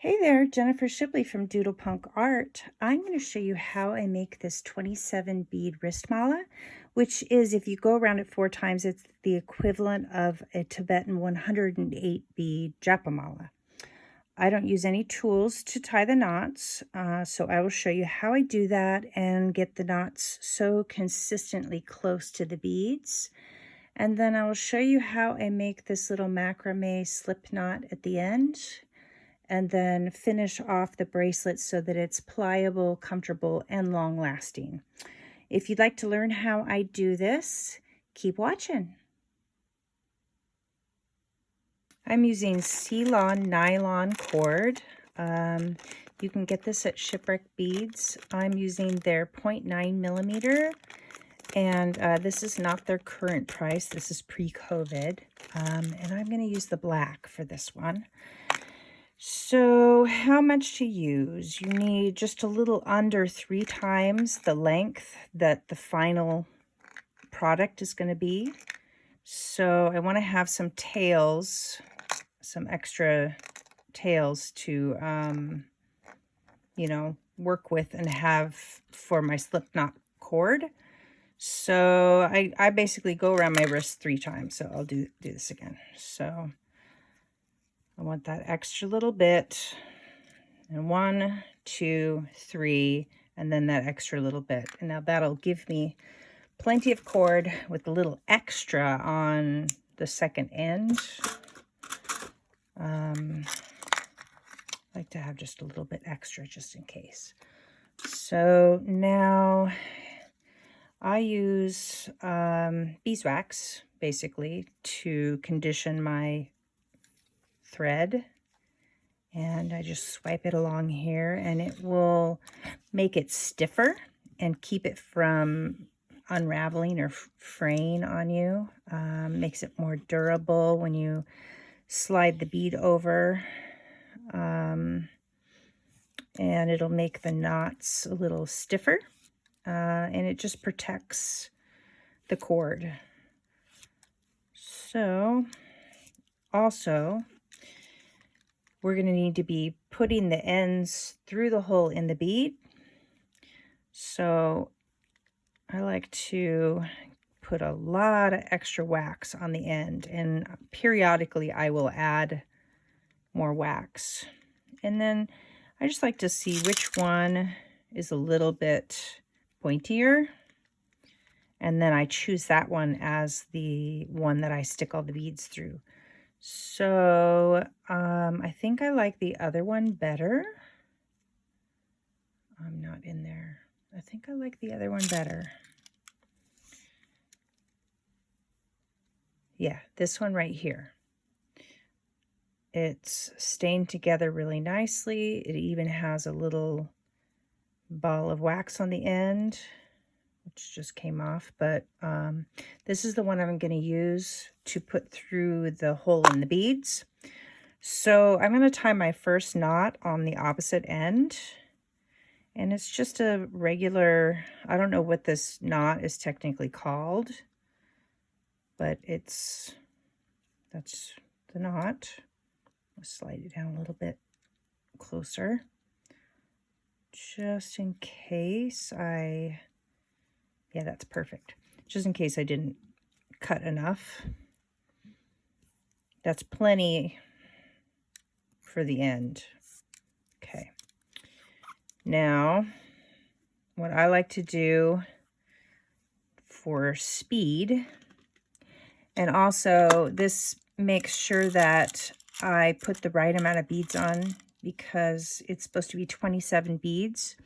Hey there, Jennifer Shipley from Doodle Punk Art. I'm going to show you how I make this 27 bead wrist mala, which is, if you go around it 4 times, it's the equivalent of a Tibetan 108 bead japa mala. I don't use any tools to tie the knots, so I will show you how I do that and get the knots so consistently close to the beads. And then I will show you how I make this little macrame slip knot at the end, and then finish off the bracelet so that it's pliable, comfortable, and long-lasting. If you'd like to learn how I do this, keep watching. I'm using C-Lon nylon cord. You can get this at Shipwreck Beads. I'm using their 0.9 millimeter, and this is not their current price. This is pre-COVID, and I'm going to use the black for this one. So how much to use? You need just a little under 3 times the length that the final product is going to be. So I want to have some tails, some extra tails to, work with and have for my slip knot cord. So I basically go around my wrist 3 times. So I'll do this again. So I want that extra little bit, and 1, 2, 3, and then that extra little bit. And now that'll give me plenty of cord with a little extra on the second end. I like to have just a little bit extra just in case. So now I use beeswax basically to condition my thread, and I just swipe it along here, and it will make it stiffer and keep it from unraveling or fraying on you. Makes it more durable when you slide the bead over, and it'll make the knots a little stiffer, and it just protects the cord. So also, we're going to need to be putting the ends through the hole in the bead. So I like to put a lot of extra wax on the end, and periodically I will add more wax. And then I just like to see which one is a little bit pointier, and then I choose that one as the one that I stick all the beads through. So I think I like the other one better. I'm not in there. I think I like the other one better. Yeah, this one right here. It's stained together really nicely. It even has a little ball of wax on the end, which just came off, but this is the one I'm going to use to put through the hole in the beads. So I'm going to tie my first knot on the opposite end, and it's just a regular, I don't know what this knot is technically called, but that's the knot. I'll slide it down a little bit closer, just in case yeah, that's perfect. Just in case I didn't cut enough. That's plenty for the end. Okay. Now, what I like to do for speed, and also this makes sure that I put the right amount of beads on, because it's supposed to be 27 beads.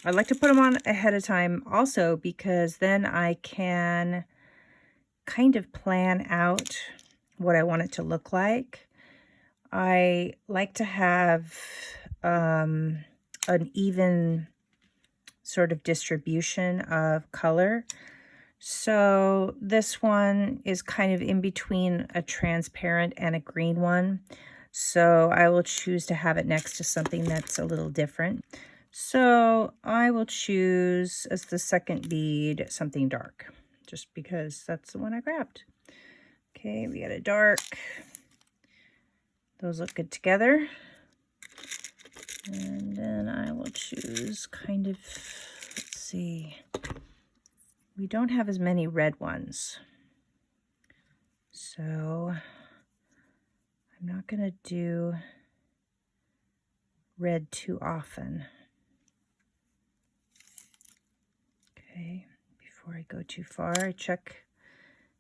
I like to put them on ahead of time also, because then I can kind of plan out what I want it to look like. I like to have an even sort of distribution of color. So this one is kind of in between a transparent and a green one. So I will choose to have it next to something that's a little different. So I will choose as the second bead something dark, just because that's the one I grabbed. Okay, we got a dark. Those look good together. And then I will choose kind of, let's see, we don't have as many red ones. So I'm not going to do red too often. Okay, before I go too far, I check,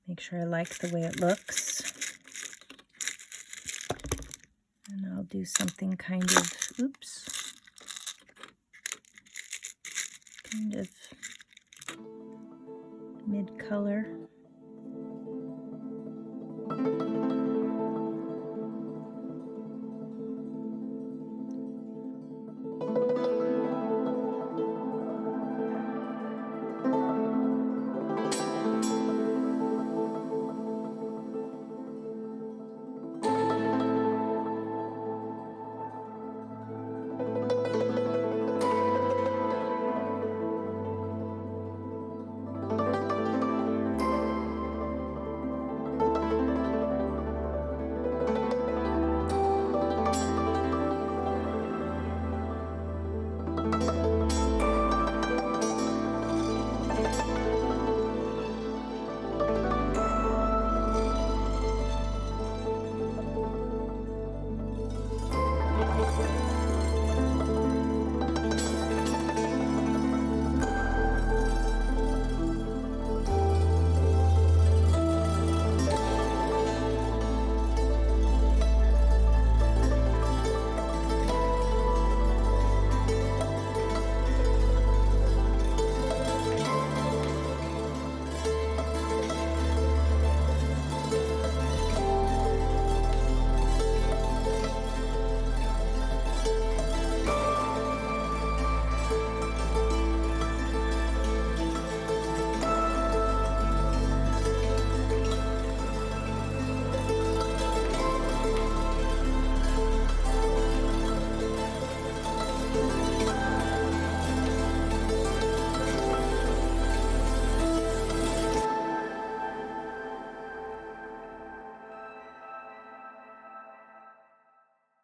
make sure I like the way it looks. And I'll do something kind of, oops, kind of mid-color.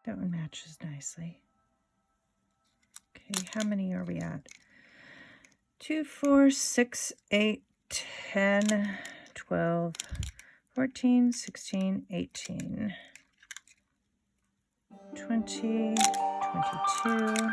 That one matches nicely. Okay, how many are we at? 2, 4, 6, 8, 10, 12, 14, 16, 18, 20, 22.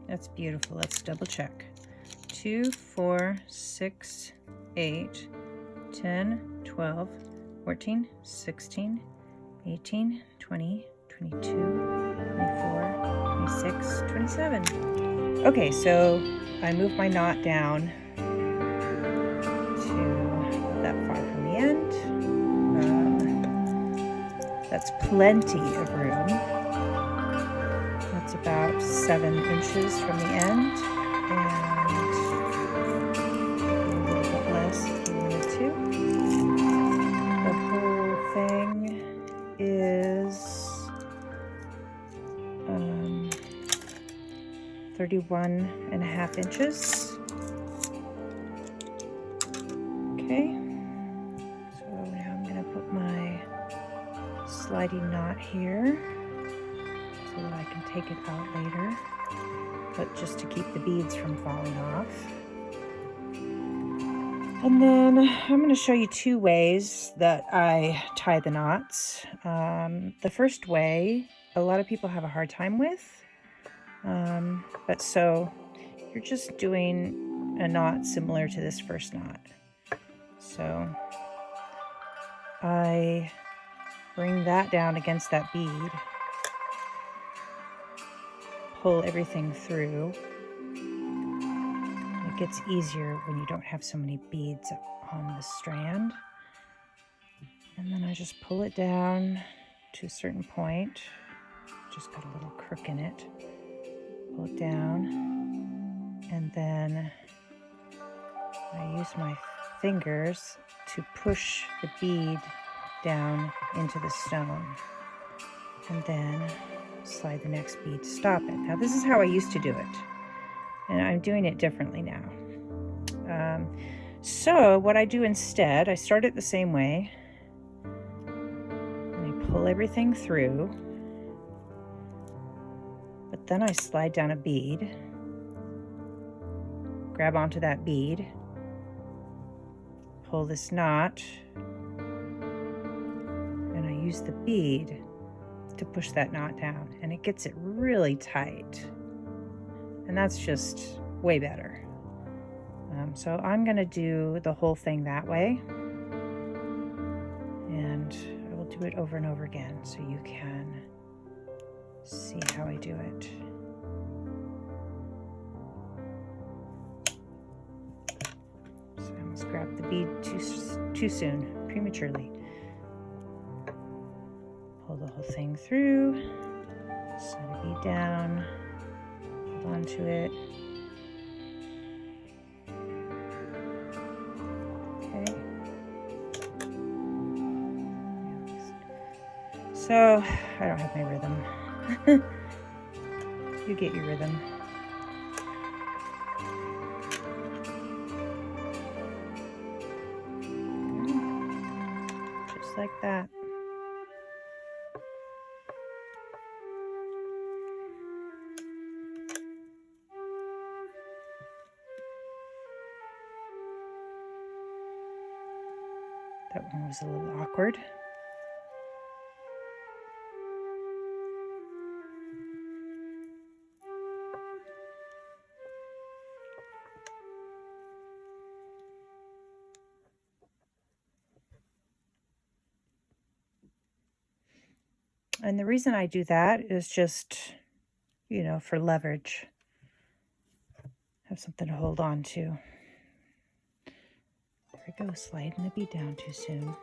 That's beautiful. Let's double check. 2, 4, 6, 8, 10, 12, 14, 16, 18, 20, 22, 24, 26, 27. Okay, so I move my knot down to that far from the end. That's plenty of room. That's about 7 inches from the end, and a little bit less if you wanted to. The whole thing is 31.5 inches. Okay, so now I'm going to put my sliding knot here, so that I can take it out later, but just to keep the beads from falling off. And then I'm going to show you 2 ways that I tie the knots. The first way, a lot of people have a hard time with, but so you're just doing a knot similar to this first knot. So I bring that down against that bead, pull everything through, make it gets easier when you don't have so many beads on the strand. And then I just pull it down to a certain point. Just got a little crook in it. Pull it down, and then I use my fingers to push the bead down into the stone, and then slide the next bead to stop it. Now this is how I used to do it, and I'm doing it differently now. So what I do instead, I start it the same way, and I pull everything through, but then I slide down a bead, grab onto that bead, pull this knot, and I use the bead to push that knot down, and it gets it really tight, and that's just way better. So I'm going to do the whole thing that way, and I will do it over and over again so you can see how I do it. So I almost grabbed the bead too soon, prematurely. Pull the whole thing through, slide the bead down, hold on to it. Okay. So I don't have my rhythm. You get your rhythm. Just like that. That one was a little awkward. And the reason I do that is just, you know, for leverage. Have something to hold on to. There we go, sliding the bead down too soon.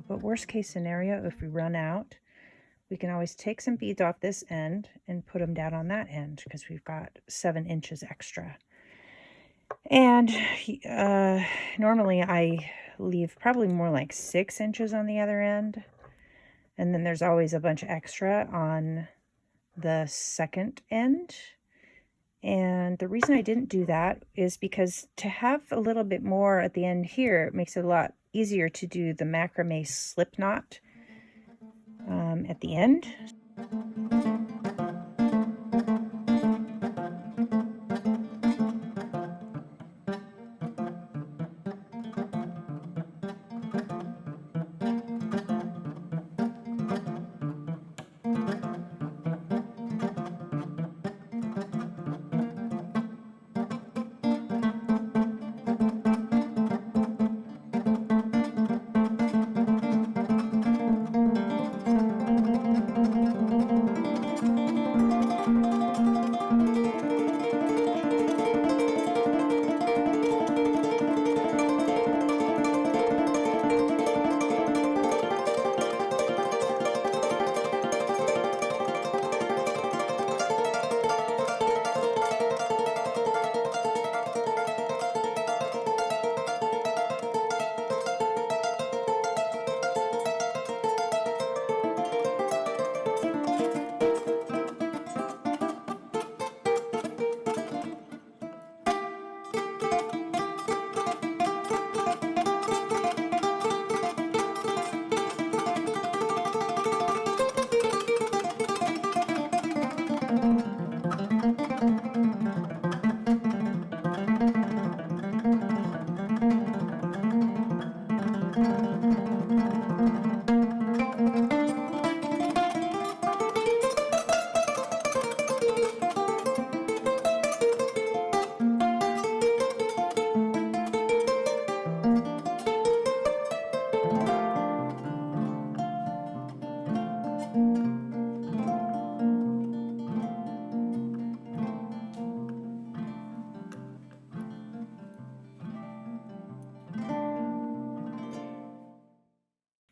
But worst case scenario, if we run out, we can always take some beads off this end and put them down on that end because we've got 7 inches extra. And normally I leave probably more like 6 inches on the other end. And then there's always a bunch extra on the second end. And the reason I didn't do that is because to have a little bit more at the end here, it makes it a lot easier to do the macramé slip knot at the end.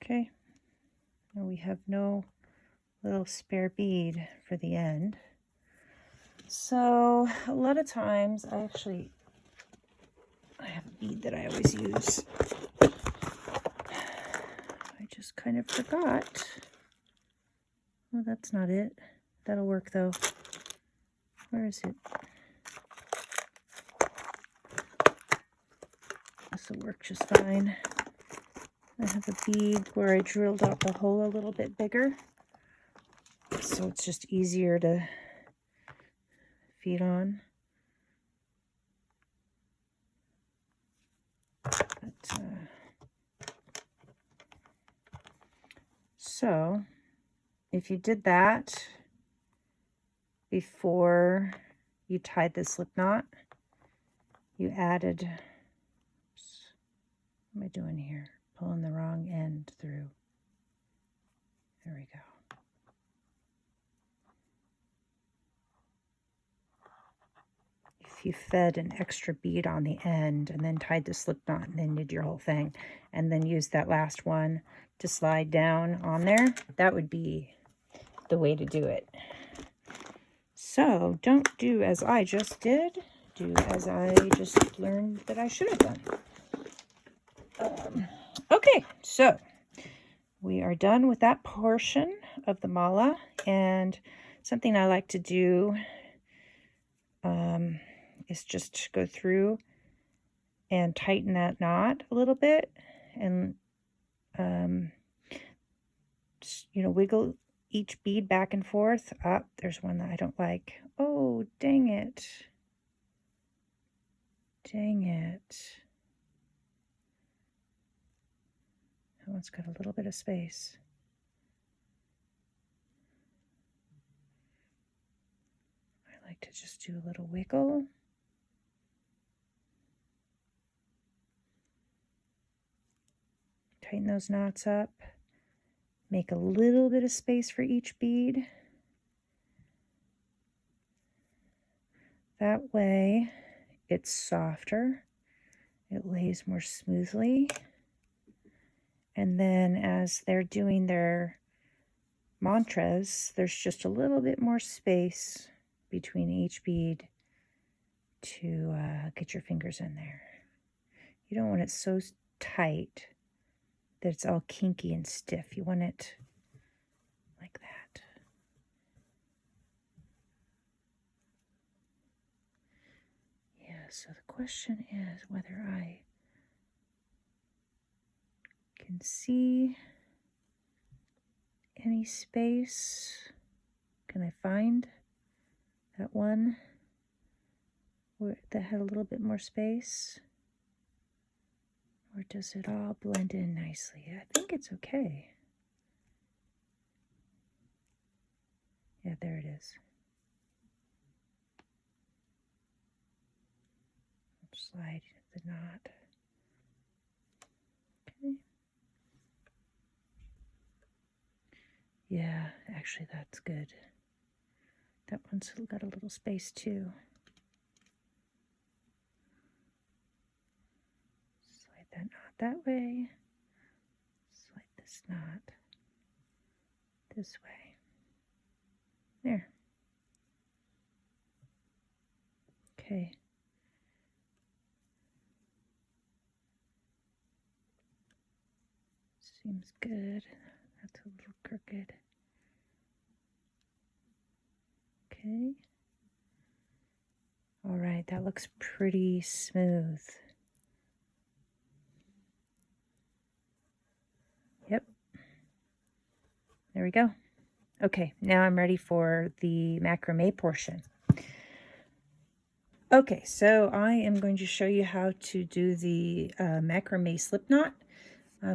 Okay, now we have no little spare bead for the end. So a lot of times I have a bead that I always use. I just kind of forgot. Well, that's not it. That'll work though. Where is it? This will work just fine. I have a bead where I drilled out the hole a little bit bigger, so it's just easier to feed on. So if you did that before you tied the slip knot, you added, oops, what am I doing here? Pulling the wrong end through. There we go. If you fed an extra bead on the end and then tied the slip knot and then did your whole thing and then used that last one to slide down on there, that would be the way to do it. So don't do as I just did. Do as I just learned that I should have done. Okay, so we are done with that portion of the mala, and something I like to do is just go through and tighten that knot a little bit, and you know, wiggle each bead back and forth. There's one that I don't like. Oh, dang it. Dang it. That one's got a little bit of space. I like to just do a little wiggle. Tighten those knots up. Make a little bit of space for each bead. That way it's softer. It lays more smoothly. And then as they're doing their mantras, there's just a little bit more space between each bead to get your fingers in there. You don't want it so tight that it's all kinky and stiff. You want it like that. Yeah, so the question is whether I can see any space. Can I find that one that had a little bit more space? Or does it all blend in nicely? I think it's okay. Yeah, there it is. Slide the knot. Okay. Yeah, actually that's good. That one's got a little space too. Slide that knot that way. Slide this knot this way. There. Okay. Seems good. That's a little crooked. Okay. All right, that looks pretty smooth. Yep. There we go. Okay, now I'm ready for the macrame portion. Okay, so I am going to show you how to do the macrame slip knot.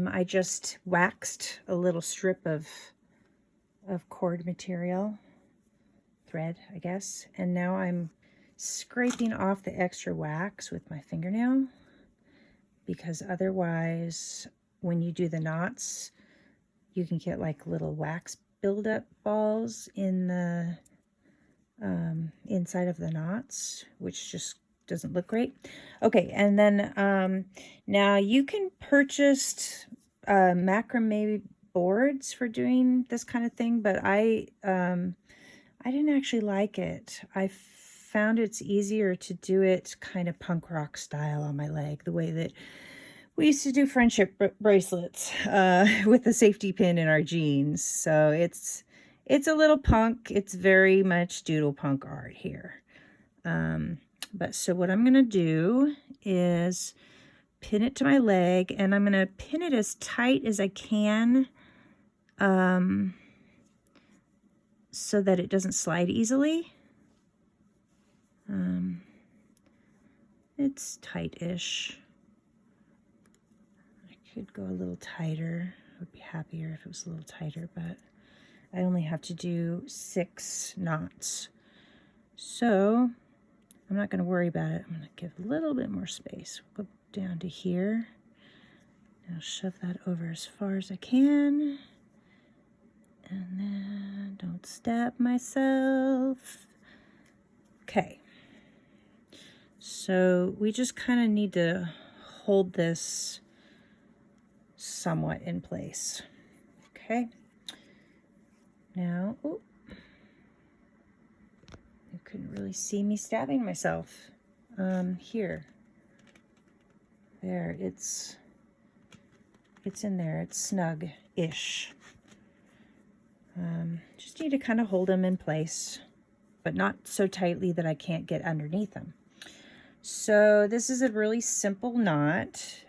I just waxed a little strip of cord material, thread, I guess, and now I'm scraping off the extra wax with my fingernail, because otherwise when you do the knots you can get like little wax buildup balls in the inside of the knots, which just doesn't look great. Okay, and then now you can purchase macrame boards for doing this kind of thing, but I didn't actually like it. I found it's easier to do it kind of punk rock style on my leg, the way that we used to do friendship bracelets with the safety pin in our jeans. So it's a little punk. It's very much doodle punk art here. But so what I'm going to do is pin it to my leg, and I'm going to pin it as tight as I can so that it doesn't slide easily. It's tight-ish. I could go a little tighter. I would be happier if it was a little tighter, but I only have to do 6 knots. So I'm not going to worry about it. I'm going to give a little bit more space. We'll go down to here. Now shove that over as far as I can. And then don't stab myself. Okay. So we just kind of need to hold this somewhat in place. Okay. Now, oh, you couldn't really see me stabbing myself. Here. There, it's in there. It's snug-ish. Just need to kind of hold them in place, but not so tightly that I can't get underneath them. So this is a really simple knot.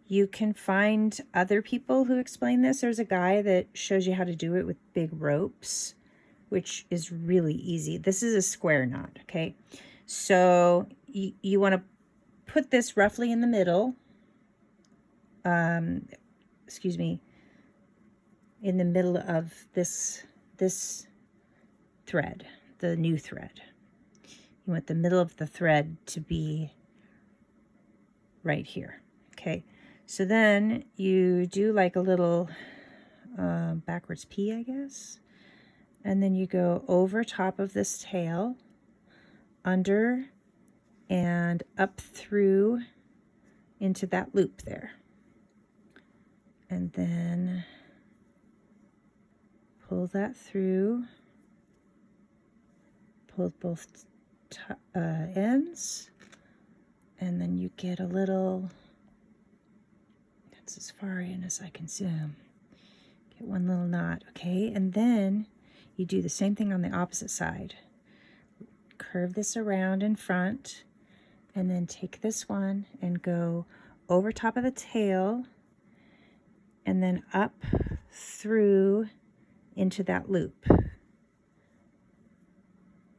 You can find other people who explain this. There's a guy that shows you how to do it with big ropes, which is really easy. This is a square knot, okay? So you want to put this roughly in the middle. Excuse me, in the middle of this thread, the new thread. You want the middle of the thread to be right here. Okay, so then you do like a little backwards P, I guess, and then you go over top of this tail, under and up through into that loop there, and then pull that through, pull both ends, and then you get a little, that's as far in as I can zoom, get one little knot, okay? And then you do the same thing on the opposite side. Curve this around in front, and then take this one and go over top of the tail, and then up through into that loop,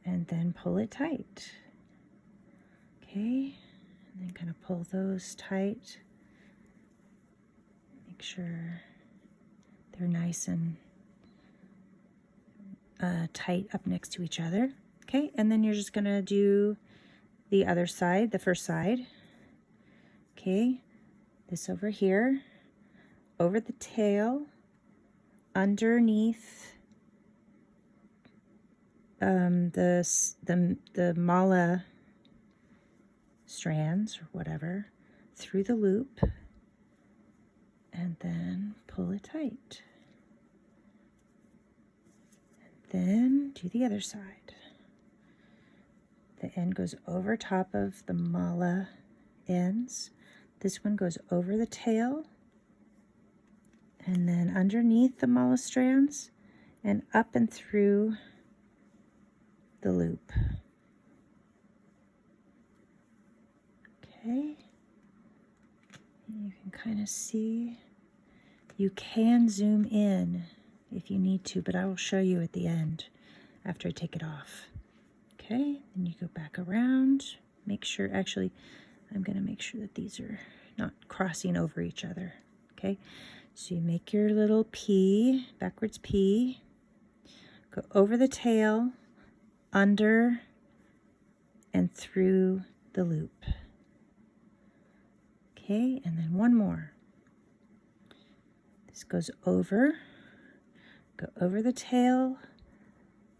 and then pull it tight. Okay, and then kind of pull those tight. Make sure they're nice and tight up next to each other. Okay, and then you're just gonna do the other side, the first side. Okay, this over here, over the tail, underneath the mala strands or whatever, through the loop, and then pull it tight. And then do the other side. The end goes over top of the mala ends. This one goes over the tail, and then underneath the mala strands, and up and through the loop. Okay, you can kind of see. You can zoom in if you need to, but I will show you at the end after I take it off. Okay, then you go back around. Make sure, actually, I'm going to make sure that these are not crossing over each other. Okay, so you make your little P, backwards P, go over the tail, under and through the loop. Okay, and then one more. This goes over, go over the tail,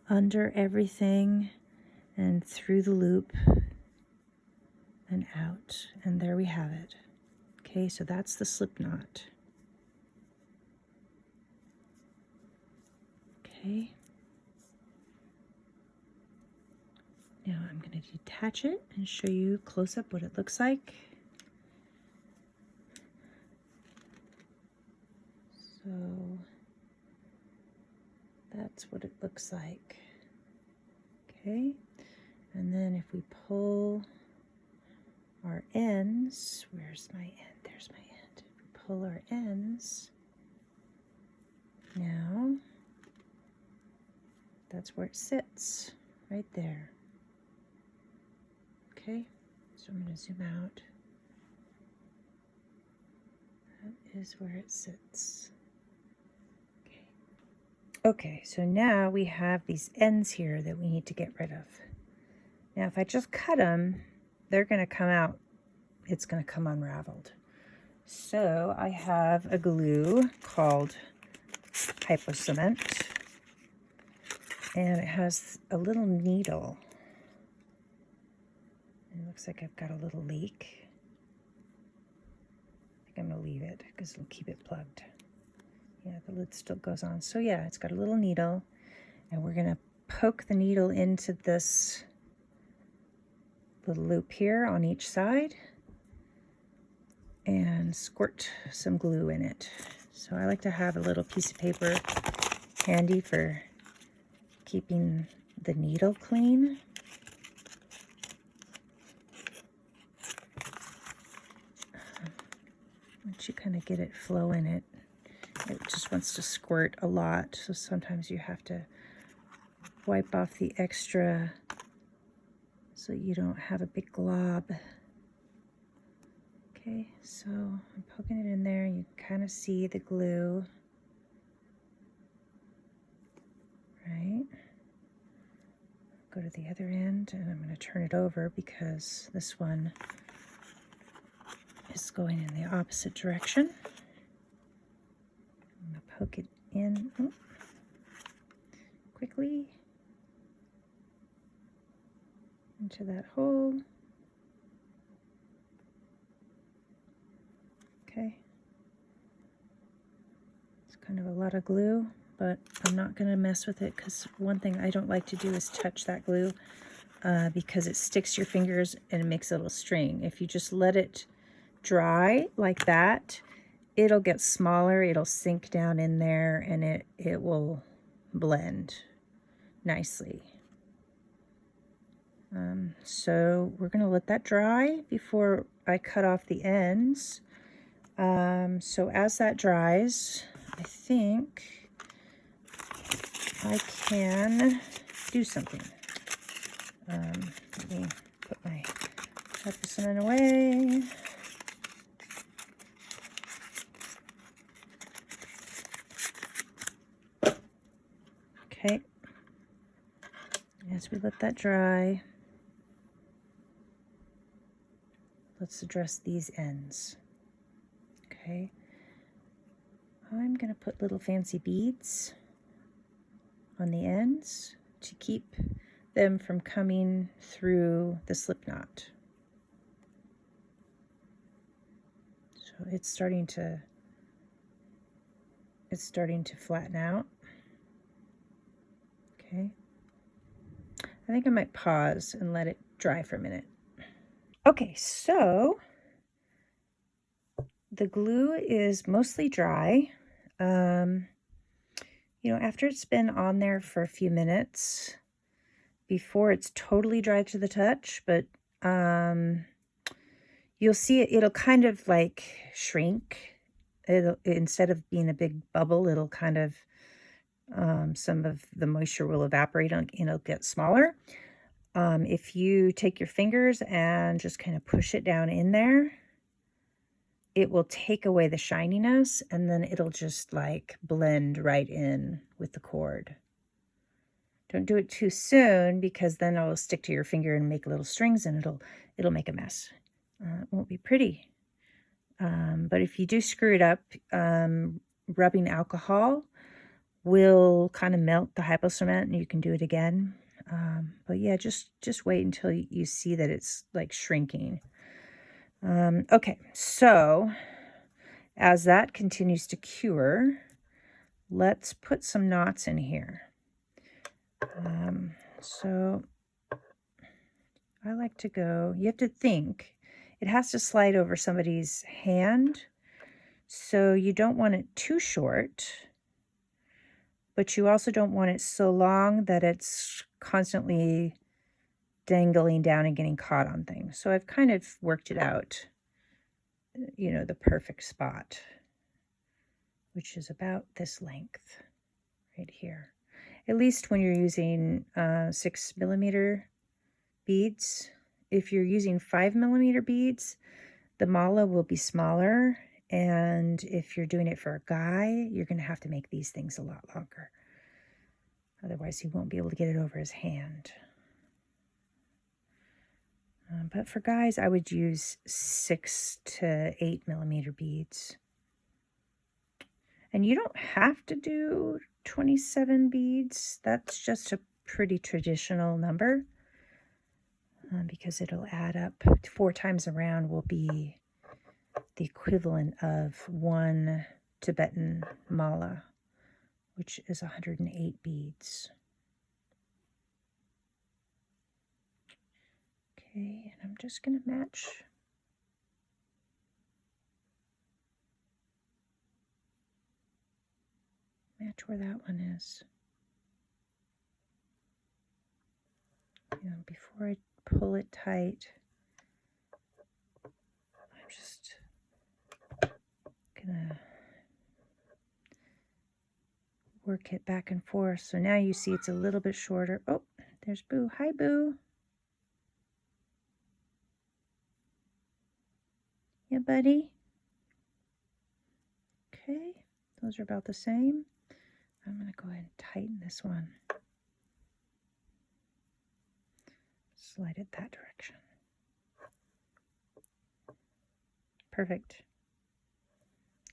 under everything, and through the loop, and out. And there we have it. Okay. Okay, so that's the slip knot. Okay. Now I'm going to detach it and show you close up what it looks like. So that's what it looks like. Okay, and then if we pull our ends, where's my end? There's my end. If we pull our ends, now that's where it sits, right there. Okay, so I'm going to zoom out. That is where it sits. Okay, so now we have these ends here that we need to get rid of. Now, if I just cut them, they're going to come out, it's going to come unraveled. So I have a glue called Hypo Cement, and it has a little needle. It looks like I've got a little leak. I think I'm going to leave it because it'll keep it plugged. Yeah, the lid still goes on. So yeah, it's got a little needle, and we're going to poke the needle into this little loop here on each side and squirt some glue in it. So I like to have a little piece of paper handy for keeping the needle clean. Once you kind of get it flowing, it just wants to squirt a lot, so sometimes you have to wipe off the extra so you don't have a big glob. Okay, so I'm poking it in there. You can kind of see the glue, right? Go to the other end, and I'm going to turn it over because this one is going in the opposite direction. I'm going to poke it in quickly into that hole. Okay. It's kind of a lot of glue, but I'm not going to mess with it because one thing I don't like to do is touch that glue because it sticks to your fingers and it makes a little string. If you just let it dry like that, it'll get smaller, it'll sink down in there, and it will blend nicely. So we're going to let that dry before I cut off the ends. So as that dries, I think I can do something. Let me put my Hypo Cement away. Okay, as we let that dry, let's address these ends. Okay, I'm going to put little fancy beads on the ends to keep them from coming through the slip knot. So it's starting to flatten out. Okay, I think I might pause and let it dry for a minute. Okay, so the glue is mostly dry. You know, after it's been on there for a few minutes, before it's totally dry to the touch, but you'll see it'll kind of like shrink. Instead of being a big bubble, it'll kind of some of the moisture will evaporate and it'll get smaller. If you take your fingers and just kind of push it down in there, it will take away the shininess, and then it'll just like blend right in with the cord. Don't do it too soon because then it'll stick to your finger and make little strings, and it'll make a mess. It won't be pretty. But if you do screw it up, rubbing alcohol will kind of melt the Hypo Cement, and you can do it again. But yeah, just wait until you see that it's like shrinking. Okay, so as that continues to cure, let's put some knots in here. So I like to go, you have to think, it has to slide over somebody's hand. So you don't want it too short, but you also don't want it so long that it's constantly dangling down and getting caught on things. So I've kind of worked it out, you know, the perfect spot, which is about this length right here. At least when you're using 6mm beads. If you're using 5mm beads, the mala will be smaller. And if you're doing it for a guy, you're going to have to make these things a lot longer. Otherwise, he won't be able to get it over his hand. But for guys, I would use 6 to 8mm beads. And you don't have to do 27 beads. That's just a pretty traditional number because it'll add up. 4 times around will be the equivalent of 1 Tibetan mala, which is 108 beads. Okay, and I'm just going to match where that one is. You know, before I pull it tight, I'm just gonna work it back and forth. So now you see it's a little bit shorter. Oh, there's Boo. Hi, Boo. Yeah, buddy. Okay, those are about the same. I'm gonna go ahead and tighten this one. Slide it that direction. Perfect.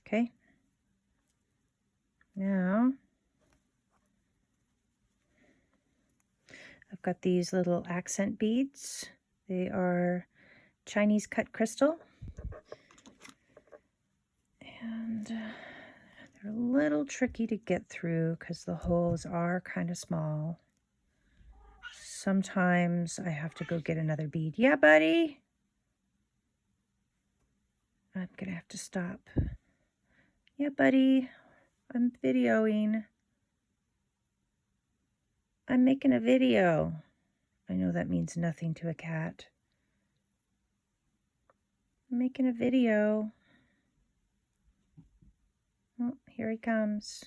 Okay. Now, I've got these little accent beads. They are Chinese cut crystal. And they're a little tricky to get through because the holes are kind of small. Sometimes I have to go get another bead. Yeah, buddy? I'm going to have to stop. Yeah, buddy. I'm videoing. I'm making a video. I know that means nothing to a cat. I'm making a video. Oh, here he comes.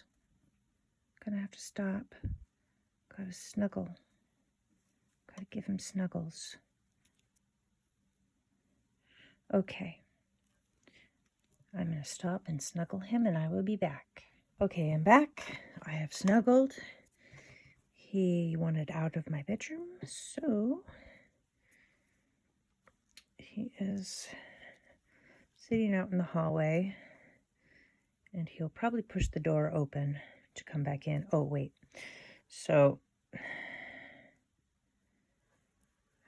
Gonna have to stop. Gotta snuggle. Gotta give him snuggles. Okay. I'm gonna stop and snuggle him and I will be back. Okay, I'm back. I have snuggled. He wanted out of my bedroom, so he is sitting out in the hallway and he'll probably push the door open to come back in. Oh, wait. So,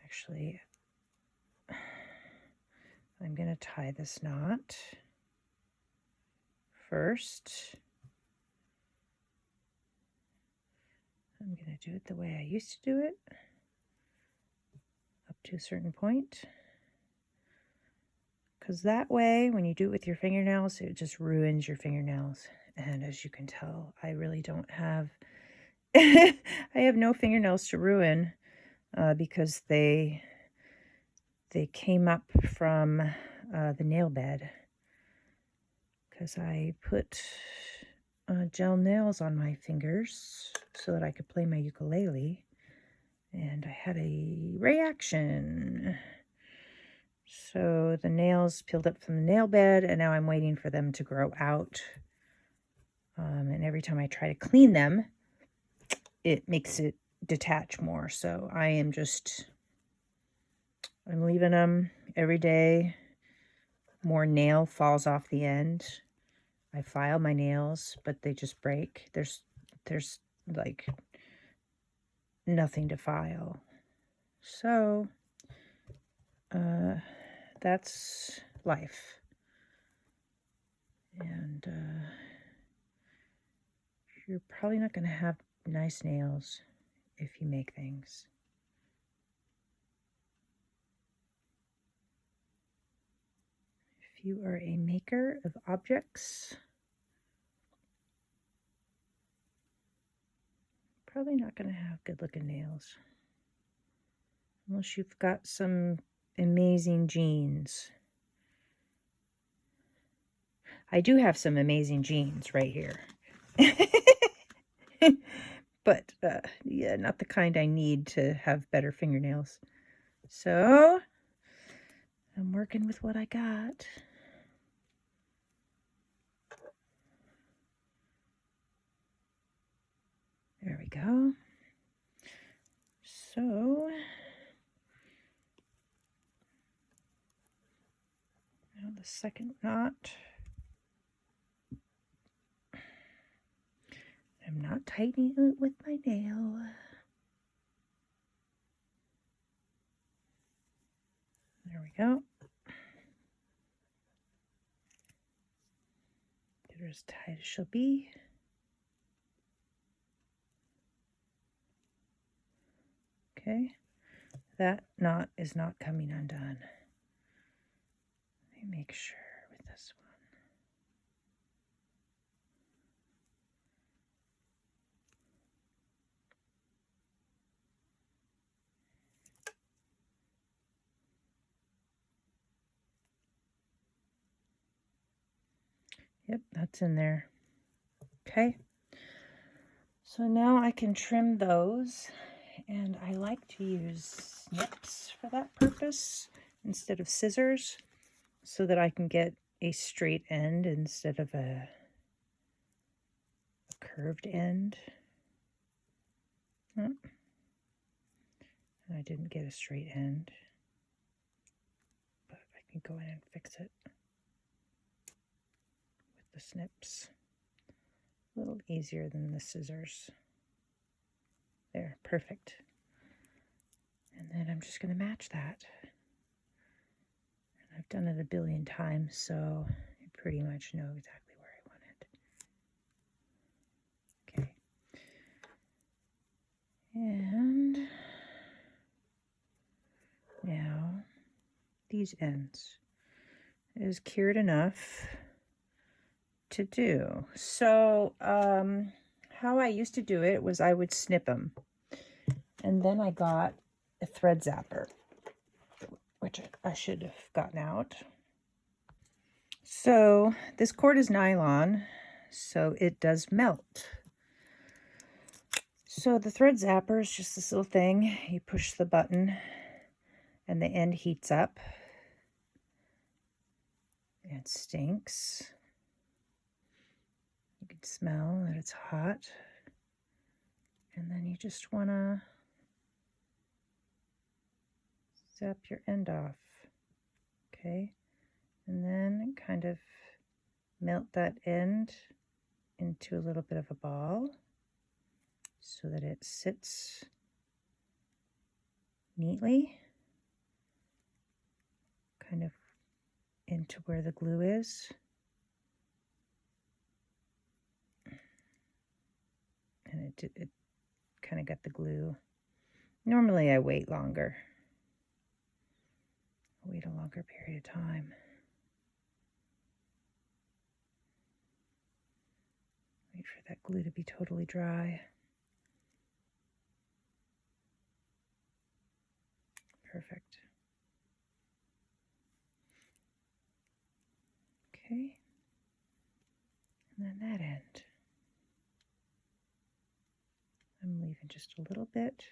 actually, I'm going to tie this knot first. I'm going to do it the way I used to do it, up to a certain point. Because that way, when you do it with your fingernails, it just ruins your fingernails. And as you can tell, I really don't have, I have no fingernails to ruin because they came up from the nail bed. Because I put gel nails on my fingers so that I could play my ukulele. And I had a reaction. So the nails peeled up from the nail bed, and now I'm waiting for them to grow out. And every time I try to clean them, it makes it detach more. So I'm leaving them every day. More nail falls off the end. I file my nails, but they just break. There's like nothing to file. So that's life. And you're probably not going to have nice nails if you make things. If you are a maker of objects, probably not going to have good looking nails. Unless you've got some amazing genes. I do have some amazing genes right here. But yeah, not the kind I need to have better fingernails. So I'm working with what I got. There we go. So now the second knot. I'm not tightening it with my nail. There we go. Get her as tight as she'll be. Okay, that knot is not coming undone. Let me make sure with this one. Yep, that's in there. Okay, so now I can trim those, and I like to use snips for that purpose instead of scissors, so that I can get a straight end instead of a curved end. Oh. And I didn't get a straight end, but I can go in and fix it with the snips. A little easier than the scissors. There, perfect. And then I'm just going to match that. And I've done it a billion times, so I pretty much know exactly where I want it. Okay. And now these ends is cured enough to do. So how I used to do it was I would snip them, and then I got a thread zapper, which I should have gotten out. So this cord is nylon, so it does melt. So the thread zapper is just this little thing. You push the button and the end heats up. It stinks. You can smell that it's hot. And then you just want to zap your end off. Okay. And then kind of melt that end into a little bit of a ball so that it sits neatly, kind of into where the glue is. And it kind of got the glue. Normally I wait longer. Wait a longer period of time. Wait for that glue to be totally dry. Perfect. Okay. And then that end. I'm leaving just a little bit.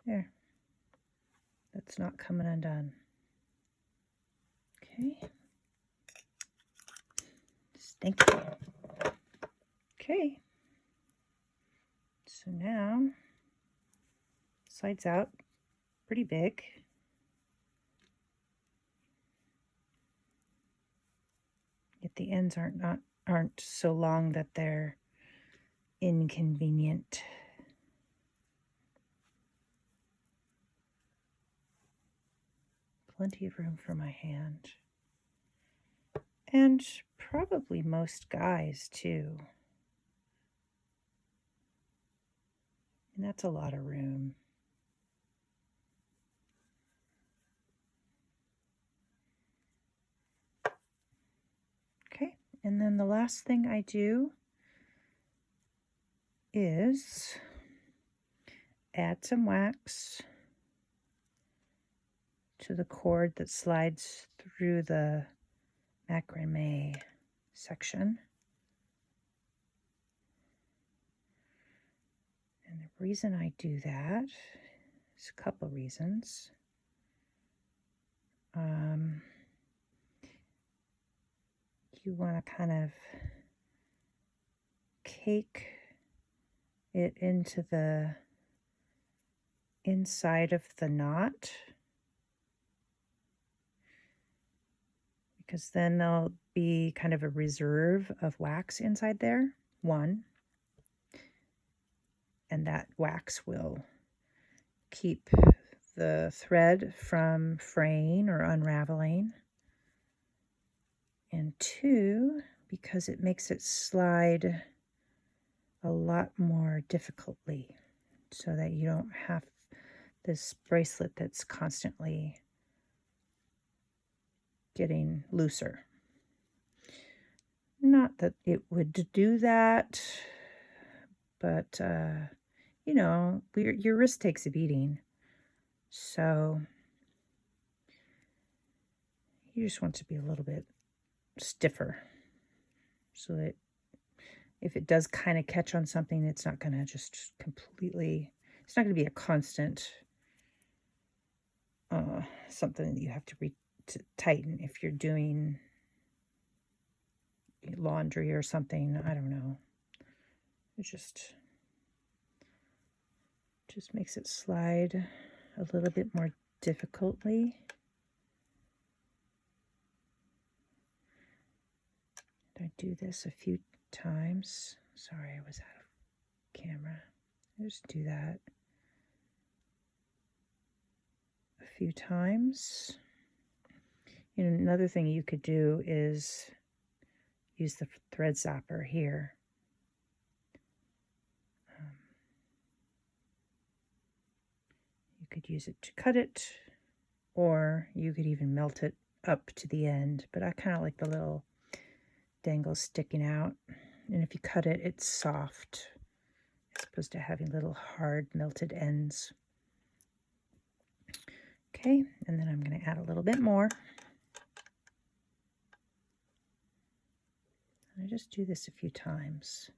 There. That's not coming undone. Okay. Stinky. Okay. So now, slides out pretty big. Yet the ends aren't so long that they're inconvenient. Plenty of room for my hand. And probably most guys too. And that's a lot of room. Okay, and then the last thing I do is add some wax to the cord that slides through the macramé section. And the reason I do that is a couple reasons. You want to kind of cake it into the inside of the knot, because then there'll be kind of a reserve of wax inside there, one, and that wax will keep the thread from fraying or unraveling, and two, because it makes it slide a lot more difficultly, so that you don't have this bracelet that's constantly getting looser. Not that it would do that, but you know, your wrist takes a beating, so you just want to be a little bit stiffer, so that if it does kind of catch on something, it's not going to just completely, it's not going to be a constant something that you have to tighten if you're doing laundry or something. I don't know. It just makes it slide a little bit more difficultly. I do this a few times. Sorry, I was out of camera. I just do that a few times. You know, another thing you could do is use the thread zapper here. You could use it to cut it, or you could even melt it up to the end, but I kind of like the little dangles sticking out. And if you cut it, it's soft, as opposed to having little hard melted ends. Okay, and then I'm going to add a little bit more. And I just do this a few times.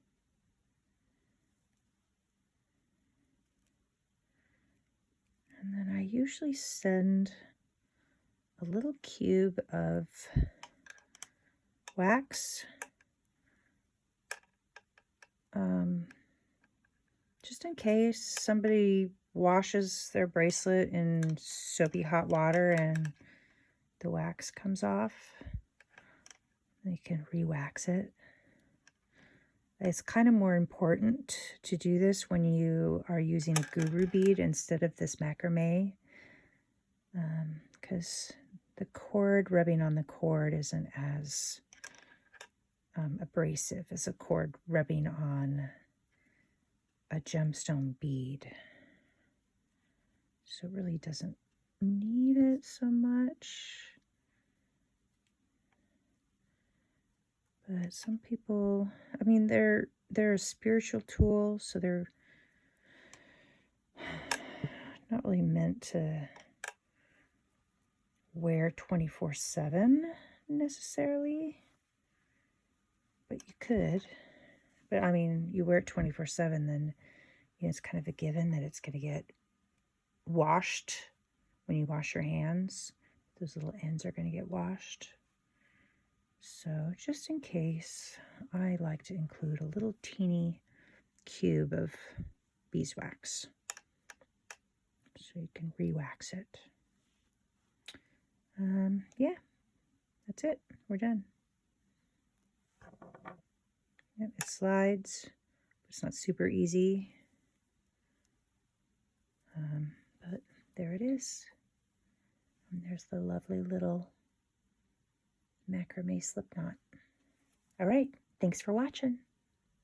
And then I usually send a little cube of wax, just in case somebody washes their bracelet in soapy hot water and the wax comes off. They can re-wax it. It's kind of more important to do this when you are using a guru bead instead of this macramé, because the cord, rubbing on the cord isn't as abrasive as a cord rubbing on a gemstone bead. So it really doesn't need it so much. But some people, I mean, they're a spiritual tool, so they're not really meant to wear 24/7 necessarily, but you could. But I mean, you wear it 24/7, then you know, it's kind of a given that it's going to get washed when you wash your hands. Those little ends are going to get washed. So just in case, I like to include a little teeny cube of beeswax so you can re-wax it. Yeah, that's it. We're done. Yep, it slides, but it's not super easy. But there it is. And there's the lovely little macrame slip knot. All right, thanks for watching.